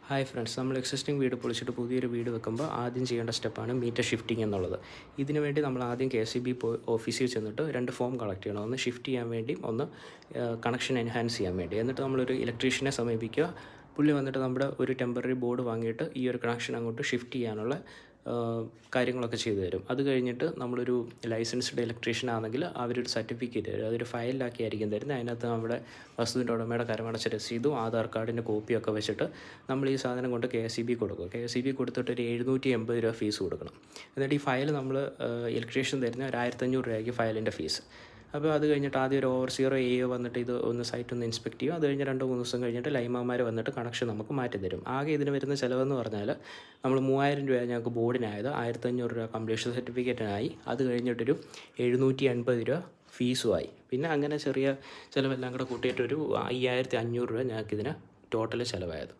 Hi friends, നമ്മൾ existing വീട് പൊളിച്ചിട്ട് പുതിയൊരു വീട് വെക്കുമ്പോൾ ആദ്യം ചെയ്യേണ്ട സ്റ്റെപ്പാണ് മീറ്റർ ഷിഫ്റ്റിംഗ് എന്നുള്ളത്. ഇതിനു വേണ്ടി നമ്മൾ ആദ്യം KCB ഓഫീസിൽ ചെന്നിട്ട് 2 ഫോം കളക്ട് ചെയ്യണം. ഒന്ന് ഷിഫ്റ്റ് ചെയ്യാൻ വേണ്ടി, ഒന്ന് കണക്ഷൻ എൻഹാൻസ് ചെയ്യാൻ വേണ്ടി. എന്നിട്ട് നമ്മളൊരു ഇലക്ട്രീഷ്യനെ സമീപിക്കുക. പുള്ളി വന്നിട്ട് നമ്മുടെ ഒരു ടെമ്പററി ബോർഡ് വാങ്ങിയിട്ട് ഈ ഒരു കണക്ഷൻ അങ്ങോട്ട് ഷിഫ്റ്റ് ചെയ്യാനുള്ള കാര്യങ്ങളൊക്കെ ചെയ്തു തരും. അത് കഴിഞ്ഞിട്ട് നമ്മളൊരു ലൈസൻസ്ഡ് ഇലക്ട്രീഷ്യൻ ആണെങ്കിൽ അവരൊരു സർട്ടിഫിക്കറ്റ് തരും. അതൊരു ഫയലിലാക്കി ആയിരിക്കും തരുന്നത്. അതിനകത്ത് നമ്മുടെ വസ്തുവിൻ്റെ ഉടമയുടെ കരമടച്ച രസീതും ആധാർ കാർഡിൻ്റെ കോപ്പിയൊക്കെ വെച്ചിട്ട് നമ്മൾ ഈ സാധനം കൊണ്ട് KCB കൊടുക്കും. KCB കൊടുത്തിട്ട് ഒരു 780 രൂപ ഫീസ് കൊടുക്കണം. എന്നിട്ട് ഈ ഫയൽ നമ്മൾ ഇലക്ട്രീഷ്യൻ തരുന്ന ഒരു 1500 രൂപയ്ക്ക് ഫയലിൻ്റെ ഫീസ്. അപ്പോൾ അത് കഴിഞ്ഞിട്ട് ആദ്യം ഒരു ഓവർസിയർ AO വന്നിട്ട് ഇത് സൈറ്റ് ഒന്ന് ഇൻസ്പെക്ട് ചെയ്യും. അത് കഴിഞ്ഞ് 2-3 ദിവസം കഴിഞ്ഞിട്ട് ലൈമാന്മാർ വന്നിട്ട് കണക്ഷൻ നമുക്ക് മാറ്റി തരും. ആകെ ഇതിന് വരുന്ന ചിലവെന്ന് പറഞ്ഞാൽ നമ്മൾ 3000 രൂപ ഞങ്ങൾക്ക് ബോർഡിനായത്, 1500 രൂപ കംപ്ലീഷൻ സർട്ടിഫിക്കറ്റിനായി, അത് കഴിഞ്ഞിട്ടൊരു 780 രൂപ ഫീസുമായി. പിന്നെ അങ്ങനെ ചെറിയ ചിലവെല്ലാം കൂടെ കൂട്ടിയിട്ടൊരു 5500 രൂപ ഞങ്ങൾക്കിതിന് ടോട്ടൽ ചിലവായത്.